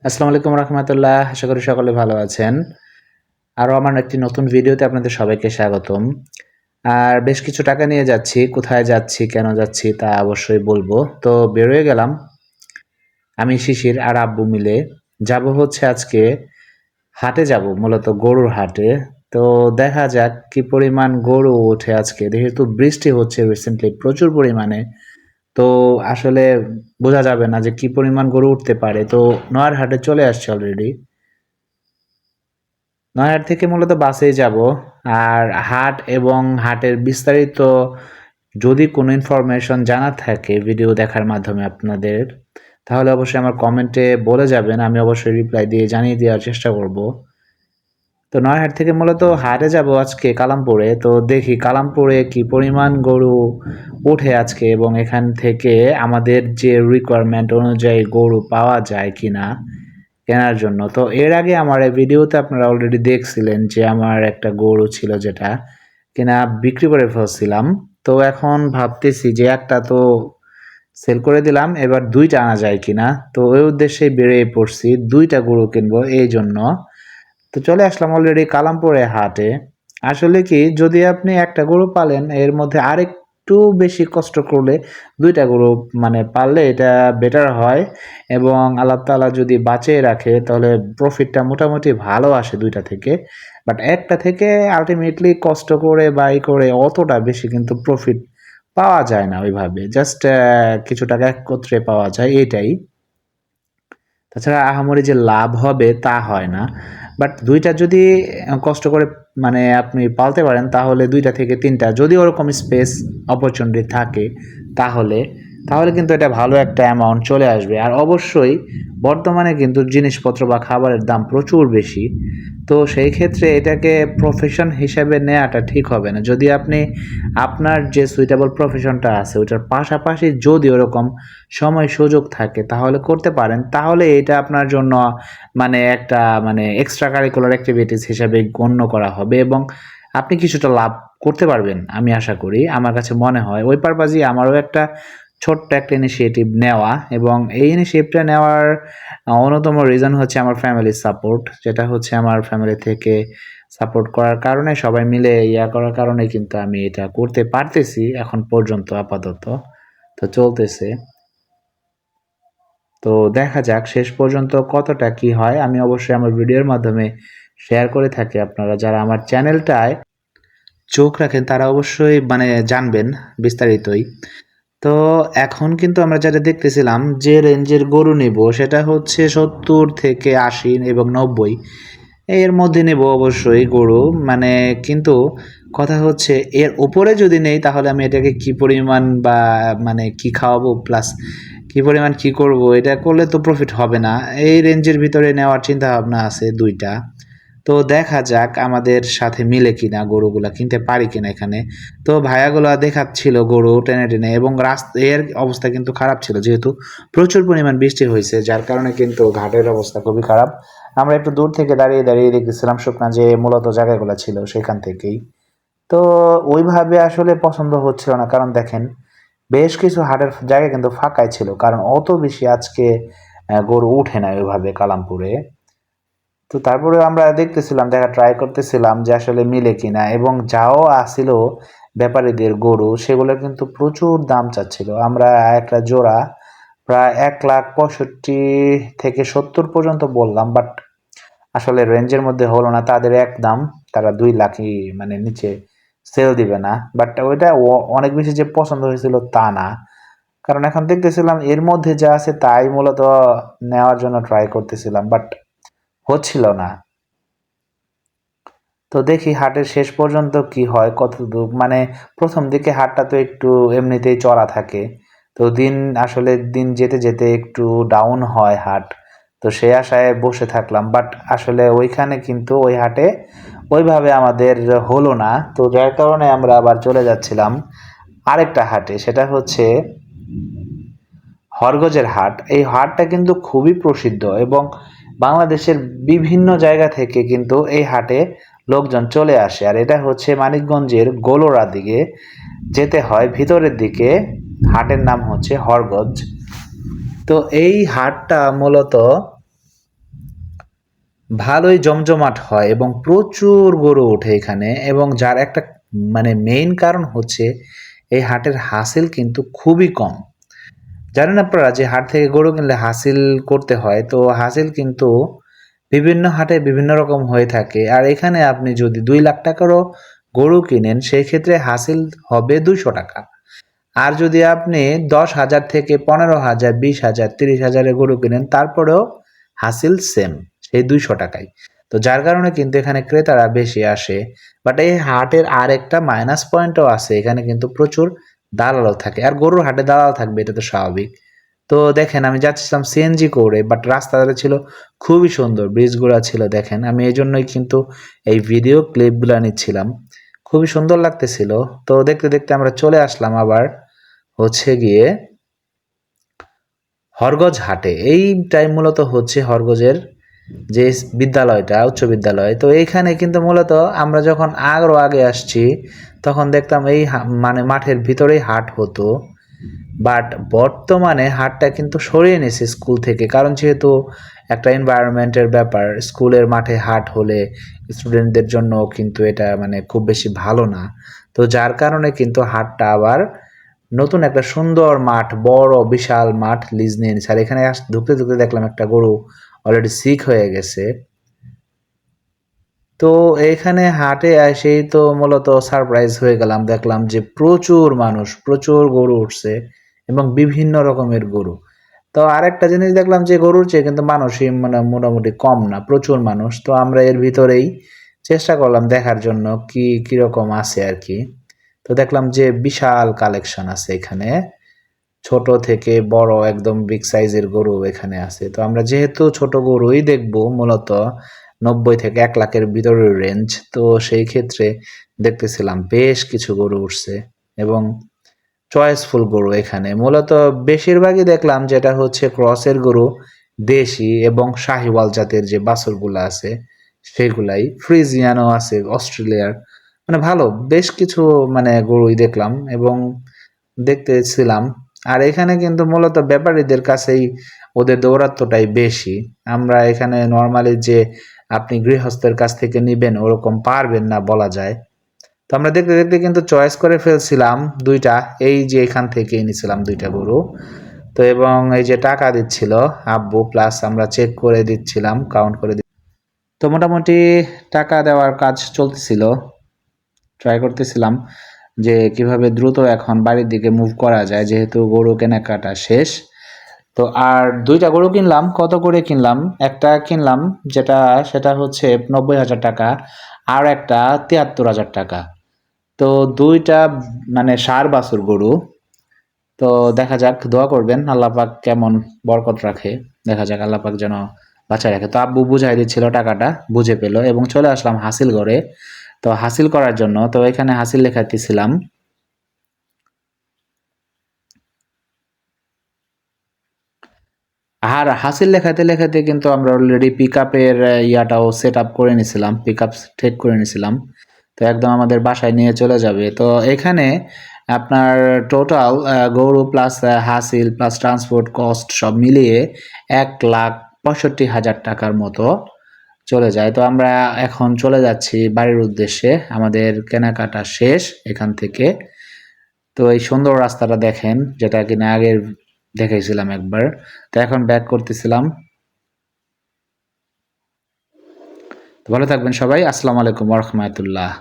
আসসালামু আলাইকুম রহমতুল্লাহ। আশা করি সকলে ভালো আছেন। আরও আমার একটি নতুন ভিডিওতে আপনাদের সবাইকে স্বাগতম। আর বেশ কিছু টাকা নিয়ে যাচ্ছি। কোথায় যাচ্ছি, কেন যাচ্ছি তা অবশ্যই বলবো। তো বেরোয় গেলাম আমি, শিশির আর আব্বু মিলে। যাব হচ্ছে আজকে হাটে, যাব মূলত গরুর হাটে। তো দেখা যাক কি পরিমাণ গরু ওঠে আজকে। যেহেতু বৃষ্টি হচ্ছে রিসেন্টলি প্রচুর পরিমাণে, তো আসলে বোঝা যাবে না যে কি পরিমাণ গরু উঠতে পারে। তো নয়ার হাটে চলে আসছে অলরেডি। নয়ার থেকে মূলত বাসেই যাব। আর হাট এবং হাটের বিস্তারিত যদি কোনো ইনফরমেশন জানার থাকে ভিডিও দেখার মাধ্যমে আপনাদের, তাহলে অবশ্যই আমার কমেন্টে বলে যাবেন। আমি অবশ্যই রিপ্লাই দিয়ে জানিয়ে দেওয়ার চেষ্টা করব। তো নয়ারহাট থেকে মূলত হাটে যাব আজকে কালামপুরে। তো দেখি কালামপুরে কি পরিমাণ গরু ওঠে আজকে, এবং এখান থেকে আমাদের যে রিকোয়ারমেন্ট অনুযায়ী গরু পাওয়া যায় কিনা কেনার জন্য। তো এর আগে আমার এই ভিডিওতে আপনারা অলরেডি দেখছিলেন যে আমার একটা গরু ছিল যেটা কিনা বিক্রি করে ফেলছিলাম। তো এখন ভাবতেছি যে একটা তো সেল করে দিলাম, এবার দুইটা আনা যায় কিনা। তো ওই উদ্দেশ্যে বেরিয়ে পড়ছি, দুইটা গরু কিনবো এই জন্য। তো চলে আসলাম অলরেডি কালামপুরে হাটে। আসলে কি, যদি আপনি একটা গরু পালেন এর মধ্যে আরেকটু বেশি কষ্ট করলে দুইটা গরু মানে পাললে এটা বেটার হয়, এবং আল্লাহ তাআলা যদি বাঁচিয়ে রাখে তাহলে প্রফিটটা মোটামুটি ভালো আসে দুইটা থেকে। বাট একটা থেকে আলটিমেটলি কষ্ট করে বাই করে অতটা বেশি কিন্তু প্রফিট পাওয়া যায় না ওইভাবে। জাস্ট কিছু টাকা একত্রে পাওয়া যায় এটাই। তাছাড়া আহামরি যে লাভ হবে তা হয় না। বাট দুইটা যদি কষ্ট করে মানে আপনি পালতে পারেন, তাহলে দুইটা থেকে তিনটা যদি ওরকম স্পেস অপরচুনিটি থাকে, তাহলে তাহলে কিন্তু এটা ভালো একটা অ্যামাউন্ট চলে আসবে। আর অবশ্যই বর্তমানে কিন্তু জিনিসপত্র বা খাবারের দাম প্রচুর বেশি। তো সেই ক্ষেত্রে এটাকে প্রফেশন হিসেবে নেওয়াটা ঠিক হবে না। যদি আপনি আপনার যে সুইটেবল প্রফেশনটা আছে ওইটার পাশাপাশি যদি ওরকম সময় সুযোগ থাকে তাহলে করতে পারেন, তাহলে এটা আপনার জন্য মানে একটা মানে এক্সট্রা কারিকুলার অ্যাক্টিভিটিস হিসাবে গণ্য করা হবে, এবং আপনি কিছুটা লাভ করতে পারবেন আমি আশা করি। আমার কাছে মনে হয় ওই পারপাজই আমারও একটা ছোট্ট একটা ইনিশিয়েটিভ নেওয়া, এবং এই ইনিশিয়েটিভটা নেওয়ার অন্যতম রিজন হচ্ছে আমার ফ্যামিলির সাপোর্ট, যেটা হচ্ছে আমার ফ্যামিলি থেকে সাপোর্ট করার কারণে, সবাই মিলে ইয়া করার কারণে কিন্তু আমি এটা করতে পারতেছি এখন পর্যন্ত আপাতত। তো চলতেছে। তো দেখা যাক শেষ পর্যন্ত কতটা কি হয়। আমি অবশ্যই আমার ভিডিওর মাধ্যমে শেয়ার করে থাকি। আপনারা যারা আমার চ্যানেলটায় চোখ রাখেন তারা অবশ্যই মানে জানবেন বিস্তারিতই। তো এখন কিন্তু আমরা যেটা দেখতেছিলাম যে রেঞ্জের গরু নেব সেটা হচ্ছে 70 থেকে 80 এবং 90 এর মধ্যে নেব অবশ্যই গরু। মানে কিন্তু কথা হচ্ছে এর উপরে যদি নেই তাহলে আমি এটাকে কি পরিমাণ বা মানে কি খাওয়াবো, প্লাস কি পরিমাণ কি করব, এটা করলে তো প্রফিট হবে না। এই রেঞ্জের ভিতরে নেওয়ার চিন্তা ভাবনা আছে দুইটা। তো দেখা যাক আমাদের সাথে মিলে কিনা, গরুগুলা কিনতে পারি কিনা এখানে। তো ভাইয়াগুলা দেখাচ্ছিল গরু টেনে টেনে, এবং এর অবস্থা কিন্তু খারাপ ছিল যেহেতু প্রচুর পরিমাণ বৃষ্টি হয়েছে, যার কারণে কিন্তু ঘাটের অবস্থা খুবই খারাপ। আমরা একটু দূর থেকে দাঁড়িয়ে দাঁড়িয়ে দেখতেছিলাম শুকনা যে মূলত জায়গাগুলো ছিল সেখান থেকেই। তো ওইভাবে আসলে পছন্দ হচ্ছিল না, কারণ দেখেন বেশ কিছু হাটের জায়গা কিন্তু ফাঁকাই ছিল, কারণ অত বেশি আজকে গরু উঠে না ওইভাবে কালামপুরে। তো তারপরে আমরা দেখতেছিলাম, দেখা ট্রাই করতেছিলাম যে আসলে মিলে কিনা, এবং যাও আসিল ব্যাপারীদের গরু সেগুলো কিন্তু প্রচুর দাম চাচ্ছিল। আমরা একটা জোড়া প্রায় 1,65,000 থেকে 70 পর্যন্ত বললাম, বাট আসলে রেঞ্জের মধ্যে হলো না তাদের এক দাম। তারা 2 লাখই মানে নিচে সেল দিবে না। বাট ওইটা অনেক বেশি যে পছন্দ হয়েছিল তা না, কারণ এখন দেখতেছিলাম এর মধ্যে যা আছে তাই মূলত নেওয়ার জন্য ট্রাই করতেছিলাম, বাট হচ্ছিল না। তো দেখি হাটের শেষ পর্যন্ত কি হয়, কতদূর মানে প্রথম দিকে হাটটা তো একটু এমনিতেই চড়া থাকে। তো আসলে দিন যেতে যেতে একটু ডাউন হয় হাট। তো সে আশায় বসে থাকলাম, বাট আসলে ওইখানে কিন্তু ওই হাটে ওইভাবে আমাদের হলো না। তো যার কারণে আমরা আবার চলে যাচ্ছিলাম আরেকটা হাটে, সেটা হচ্ছে হরগজের হাট। এই হাটটা কিন্তু খুবই প্রসিদ্ধ, এবং বাংলাদেশের বিভিন্ন জায়গা থেকে কিন্তু এই হাটে লোকজন চলে আসে। আর এটা হচ্ছে মানিকগঞ্জের গোলরা দিকে যেতে হয় ভিতরের দিকে। হাটের নাম হচ্ছে হরগজ। তো এই হাটটা মূলত ভালোই জমজমাট হয় এবং প্রচুর গরু ওঠে এখানে, এবং যার একটা মানে মেইন কারণ হচ্ছে এই হাটের হাসিল কিন্তু খুবই কম। জানেন আপনারা যে হাট থেকে গরু কিনলে হাসিল করতে হয়, তো হাসিল কিন্তু বিভিন্ন হাটে বিভিন্ন রকম হয়ে থাকে। আর এখানে আপনি যদি 2 লাখ টাকারও গরু কিনেন সেই ক্ষেত্রে হাসিল হবে 200 টাকা। আর যদি আপনি 10,000 থেকে 15,000, 20,000, 30,000 গরু কিনেন তারপরেও হাসিল সেম, সেই 200 টাকাই। তো যার কারণে কিন্তু এখানে ক্রেতারা বেশি আসে। বাট এই হাটের আর একটা মাইনাস পয়েন্টও আছে, এখানে কিন্তু প্রচুর দালালও থাকে। আর গরুর হাটে দালাল থাকবে, এটা তো স্বাভাবিক। তো দেখেন আমি যাচ্ছিলাম সিএনজি করে, বাট রাস্তাটা ছিল খুবই সুন্দর, ব্রিজগুলো ছিল দেখেন। আমি এই জন্যই কিন্তু এই ভিডিও ক্লিপগুলো নিচ্ছিলাম, খুবই সুন্দর লাগতেছিল। তো দেখতে দেখতে আমরা চলে আসলাম আবার হচ্ছে গিয়ে হরগজ হাটে। এইটাই মূলত হচ্ছে হরগজের যে বিদ্যালয়টা, উচ্চ বিদ্যালয়। তো এইখানে কিন্তু মূলত আমরা যখন আরও আগে আসছি তখন দেখতাম এই মানে মাঠের ভিতরেই হাট হতো। বাট বর্তমানে হাটটা কিন্তু সরিয়ে নিয়েছে স্কুল থেকে, কারণ যেহেতু একটা এনভায়রনমেন্টের ব্যাপার, স্কুলের মাঠে হাট হলে স্টুডেন্টদের জন্য কিন্তু এটা মানে খুব বেশি ভালো না। তো যার কারণে কিন্তু হাটটা আবার নতুন একটা সুন্দর মাঠ, বড় বিশাল মাঠ লিজ নিয়ে নিচ্ছে। আর এখানে ঢুকতে ঢুকতে দেখলাম একটা গরু অলরেডি সিক হয়ে গেছে। তো এখানে হাটে এসেই তো মূলত সারপ্রাইজ হয়ে গেলাম, দেখলাম যে প্রচুর মানুষ, প্রচুর গরু উঠছে এবং বিভিন্ন রকমের গরু। তো আরেকটা জিনিস দেখলাম যে গরুর চেয়ে কিন্তু মানুষই মানে মোটামুটি কম না, প্রচুর মানুষ। তো আমরা এর ভিতরেই চেষ্টা করলাম দেখার জন্য কি কিরকম আছে আর কি। তো দেখলাম যে বিশাল কালেকশন আছে এখানে, ছোট থেকে বড় একদম বিগ সাইজের গরু এখানে আছে। তো আমরা যেহেতু ছোট গরুই দেখবো মূলত, 90 থেকে 1 লাখের ভিতরের রেঞ্জ, তো সেই ক্ষেত্রে দেখতেছিলাম বেশ কিছু গরু উঠছে এবং চয়েসফুল গরু এখানে। মূলত বেশিরভাগই দেখলাম যেটা হচ্ছে ক্রসের গরু, দেশি এবং শাহিওয়াল জাতের যে বাছুরগুলো আছে সেগুলাই, ফ্রিজিয়ানও আছে অস্ট্রেলিয়ার, মানে ভালো বেশ কিছু মানে গরুই দেখলাম এবং দেখতেছিলাম। আর এখানে কিন্তু মূলত ব্যাপারীদের কাছেই ওদের দৌরাত্ম্যটাই বেশি। আমরা এখানে নর্মালি যে আপনি গৃহস্থের কাছ থেকে নিবেন ওরকম পারবেন না বলা যায়। তো আমরা দেখতে দেখতে কিন্তু চয়েস করে ফেলছিলাম দুইটা, এই যে এখান থেকেই নিছিলাম দুইটা গরু। তো এবং এই যে টাকা দিচ্ছিল আব্বু, প্লাস আমরা চেক করে দিচ্ছিলাম, কাউন্ট করে তো মোটামুটি টাকা দেওয়ার কাজ চলতেছিল। ট্রাই করতেছিলাম যে কিভাবে দ্রুত এখন বাড়ির দিকে মুভ করা যায়, যেহেতু গরু কেনাকাটা শেষ। তো আর দুইটা গরু কিনলাম। কত করে কিনলাম? একটা কিনলাম যেটা, সেটা হচ্ছে 90,000 টাকা, আর একটা 73,000 টাকা। তো দুইটা মানে ষাঁড় বাছুর গরু। তো দেখা যাক, দোয়া করবেন আল্লাহ পাক কেমন বরকত রাখে, দেখা যাক আল্লাহ পাক যেন বাঁচায় রাখে। তো আব্বু বুঝাই দিচ্ছিল, টাকাটা বুঝে পেলো এবং চলে আসলাম হাসিল ঘরে। তো হাসিল করার জন্য তো এখানে হাসিল লেখাইতেছিলাম। আর হাসিল লেখাতে লেখাতে কিন্তু আমরা অলরেডি পিক আপের ইয়াটাও সেট আপ করে নিছিলাম, পিক আপ ঠিক করে নিছিলাম। তো একদম আমাদের বাসায় নিয়ে চলে যাবে। তো এখানে আপনার টোটাল গরু প্লাস হাসিল প্লাস ট্রান্সপোর্ট কস্ট সব মিলিয়ে 1,65,000 টাকার মতো চলে যায়। তো আমরা এখন চলে যাচ্ছি বাড়ির উদ্দেশ্যে, আমাদের কেনাকাটা শেষ এখান থেকে। তো এই সুন্দর রাস্তাটা দেখেন, যেটা কিনা আগের দেখাইছিলাম একবার। তো এখন ব্যাক করতেছিলাম। তো ভালো থাকবেন সবাই, আসসালামু আলাইকুম ওয়া রাহমাতুল্লাহ।